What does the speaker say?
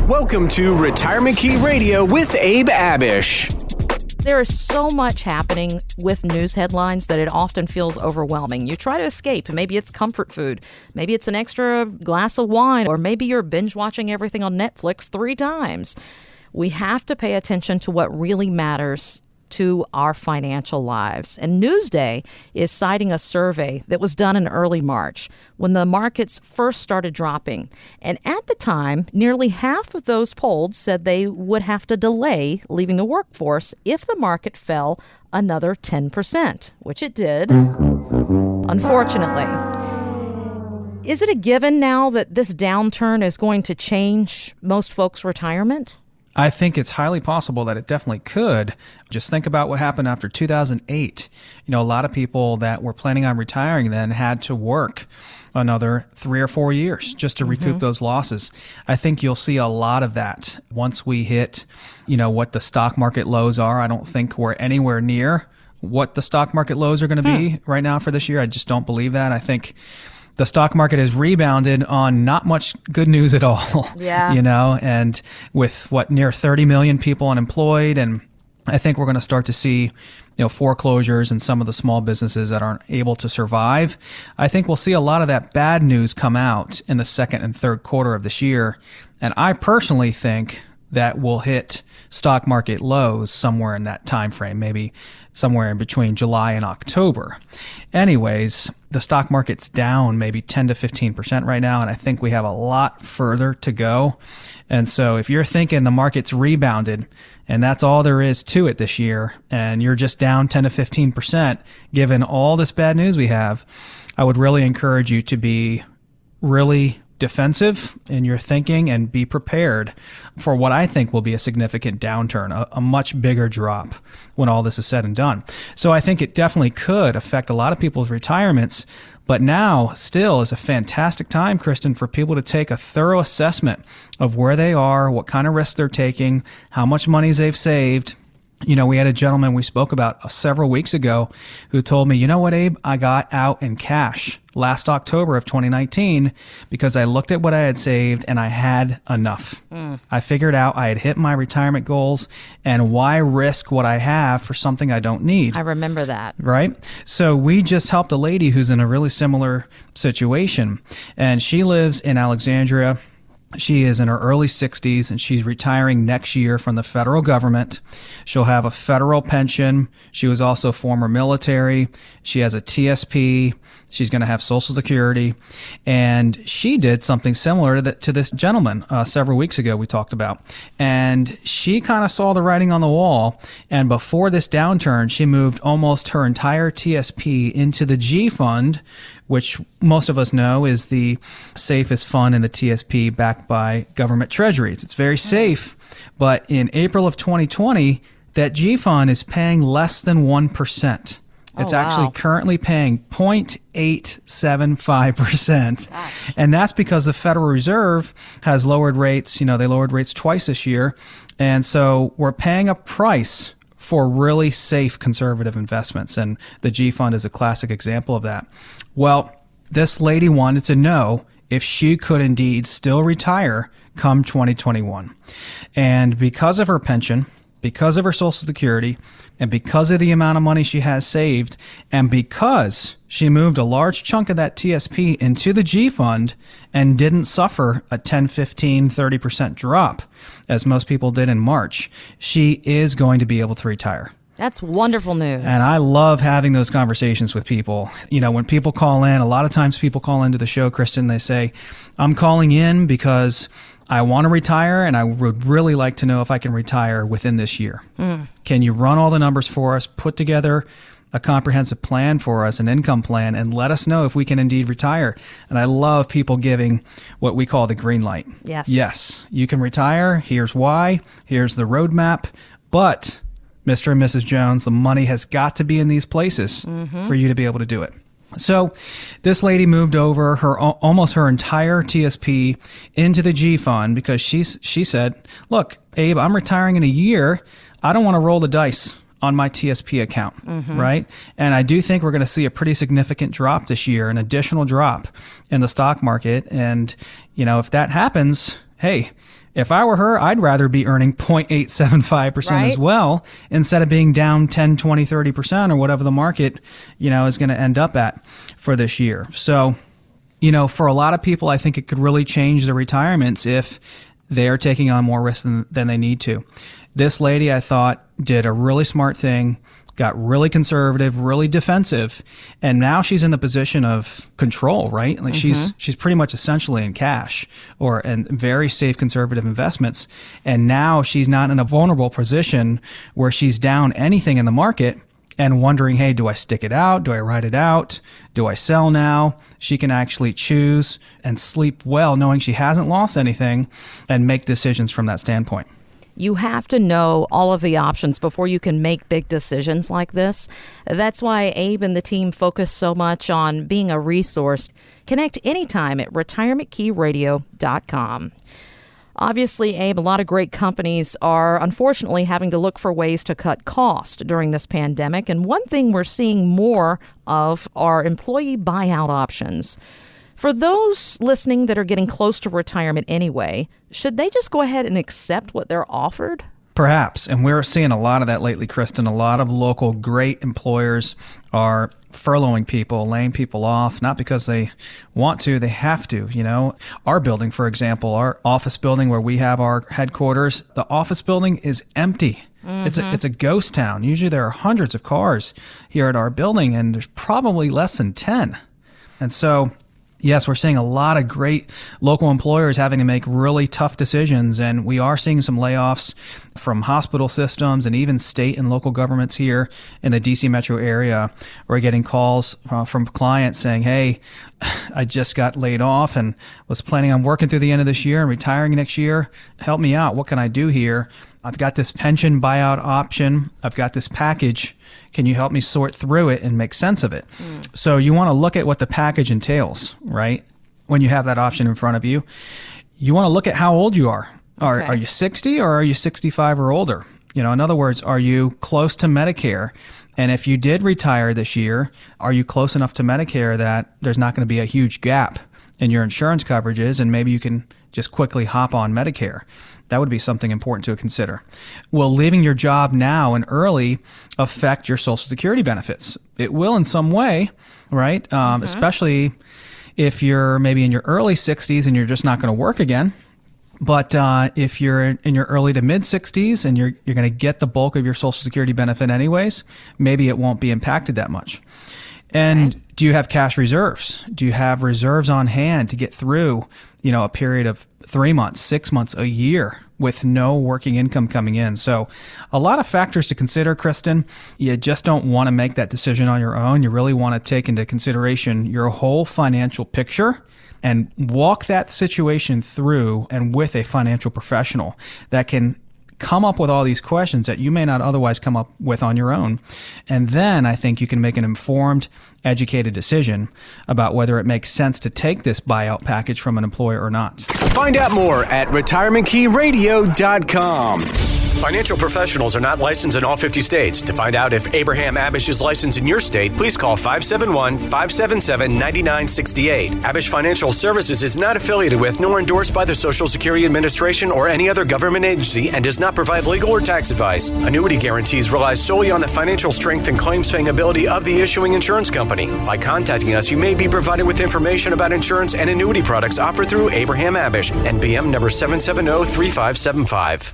Welcome to Retirement Key Radio with Abe Abish. There is so much happening with news headlines that it often feels overwhelming. You try to escape. Maybe it's comfort food. Maybe it's an extra glass of wine. Or maybe you're binge watching everything on Netflix 3 times. We have to pay attention to what really matters to our financial lives. And Newsday is citing a survey that was done in early March when the markets first started dropping. And at the time, nearly half of those polled said they would have to delay leaving the workforce if the market fell another 10%, which it did, unfortunately. Is it a given now that this downturn is going to change most folks' retirement? I think it's highly possible that it definitely could. Just think about what happened after 2008. A lot of people that were planning on retiring then had to work another 3 or 4 years just to recoup those losses. I think you'll see a lot of that once we hit, what the stock market lows are. I don't think we're anywhere near what the stock market lows are going to be right now for this year. I just don't believe that. I think the stock market has rebounded on not much good news at all. Yeah. And with near 30 million people unemployed, and I think we're going to start to see, foreclosures and some of the small businesses that aren't able to survive. I think we'll see a lot of that bad news come out in the second and third quarter of this year. And I personally think that we'll hit stock market lows somewhere in that time frame, maybe somewhere in between July and October. Anyways, the stock market's down maybe 10 to 15% right now, and I think we have a lot further to go. And so if you're thinking the market's rebounded and that's all there is to it this year, and you're just down 10 to 15%, given all this bad news we have, I would really encourage you to be really defensive in your thinking and be prepared for what I think will be a significant downturn, a much bigger drop when all this is said and done. So I think it definitely could affect a lot of people's retirements, but now still is a fantastic time, Kristen, for people to take a thorough assessment of where they are, what kind of risks they're taking, how much money they've saved. We had a gentleman we spoke about several weeks ago who told me, you know what, Abe, I got out in cash last October of 2019 because I looked at what I had saved and I had enough. I figured out I had hit my retirement goals, and why risk what I have for something I don't need? I remember that. Right? So we just helped a lady who's in a really similar situation, and she lives in Alexandria. She is in her early 60s, and she's retiring next year from the federal government. She'll have a federal pension. She was also former military. She has a TSP. She's going to have Social Security. And she did something similar to this gentleman several weeks ago we talked about. And she kind of saw the writing on the wall. And before this downturn, she moved almost her entire TSP into the G fund, which most of us know is the safest fund in the TSP backed by government treasuries. It's very safe, but in April of 2020, that G fund is paying less than 1%. It's actually currently paying 0.875%. And that's because the Federal Reserve has lowered rates. They lowered rates twice this year. And so we're paying a price for really safe conservative investments. And the G fund is a classic example of that. Well, this lady wanted to know if she could indeed still retire come 2021. And because of her pension, because of her Social Security, and because of the amount of money she has saved, and because she moved a large chunk of that TSP into the G fund and didn't suffer a 10, 15, 30% drop, as most people did in March, she is going to be able to retire. That's wonderful news. And I love having those conversations with people. When people call in, a lot of times people call into the show, Kristen, they say, I'm calling in because I want to retire, and I would really like to know if I can retire within this year. Can you run all the numbers for us, put together a comprehensive plan for us, an income plan, and let us know if we can indeed retire? And I love people giving what we call the green light. Yes, you can retire. Here's why. Here's the roadmap. But, Mr. and Mrs. Jones, the money has got to be in these places for you to be able to do it. So this lady moved over almost her entire TSP into the G fund because she said, look, Abe, I'm retiring in a year. I don't want to roll the dice on my TSP account, right? And I do think we're going to see a pretty significant drop this year, an additional drop in the stock market. And, if that happens, hey, If I were her, I'd rather be earning 0.875% Right. as well, instead of being down 10, 20, 30% or whatever the market, is going to end up at for this year. So, for a lot of people, I think it could really change their retirements if they are taking on more risk than they need to. This lady, I thought, did a really smart thing, got really conservative, really defensive, and now she's in the position of control, right? Like she's pretty much essentially in cash or in very safe conservative investments, and now she's not in a vulnerable position where she's down anything in the market and wondering, hey, do I stick it out? Do I ride it out? Do I sell now? She can actually choose and sleep well knowing she hasn't lost anything and make decisions from that standpoint. You have to know all of the options before you can make big decisions like this. That's why Abe and the team focus so much on being a resource. Connect anytime at retirementkeyradio.com. Obviously, Abe, a lot of great companies are unfortunately having to look for ways to cut cost during this pandemic. And one thing we're seeing more of are employee buyout options. For those listening that are getting close to retirement anyway, should they just go ahead and accept what they're offered? Perhaps. And we're seeing a lot of that lately, Kristen. A lot of local great employers are furloughing people, laying people off, not because they want to, they have to. Our building, for example, our office building where we have our headquarters, the office building is empty. It's a ghost town. Usually there are hundreds of cars here at our building, and there's probably less than 10. And so, yes, we're seeing a lot of great local employers having to make really tough decisions, and we are seeing some layoffs from hospital systems and even state and local governments here in the DC metro area. We're getting calls from clients saying, hey, I just got laid off and was planning on working through the end of this year and retiring next year. Help me out. What can I do here? I've got this pension buyout option. I've got this package. Can you help me sort through it and make sense of it? So you want to look at what the package entails, right? When you have that option in front of you, you want to look at how old you are. Are you 60 or are you 65 or older? In other words, are you close to Medicare? And if you did retire this year, are you close enough to Medicare that there's not going to be a huge gap in your insurance coverages and maybe you can just quickly hop on Medicare? That would be something important to consider. Will leaving your job now and early affect your Social Security benefits? It will in some way, right? Especially if you're maybe in your early 60s and you're just not going to work again. But if you're in your early to mid 60s and you're going to get the bulk of your Social Security benefit anyways, maybe it won't be impacted that much. And do you have cash reserves? Do you have reserves on hand to get through, a period of 3 months, 6 months, a year with no working income coming in? So a lot of factors to consider, Kristen. You just don't want to make that decision on your own. You really want to take into consideration your whole financial picture and walk that situation through and with a financial professional that can come up with all these questions that you may not otherwise come up with on your own. And then I think you can make an informed, educated decision about whether it makes sense to take this buyout package from an employer or not. Find out more at retirementkeyradio.com. Financial professionals are not licensed in all 50 states. To find out if Abraham Abish is licensed in your state, please call 571-577-9968. Abish Financial Services is not affiliated with nor endorsed by the Social Security Administration or any other government agency and does not provide legal or tax advice. Annuity guarantees rely solely on the financial strength and claims-paying ability of the issuing insurance company. By contacting us, you may be provided with information about insurance and annuity products offered through Abraham Abish, NPM number 770-3575.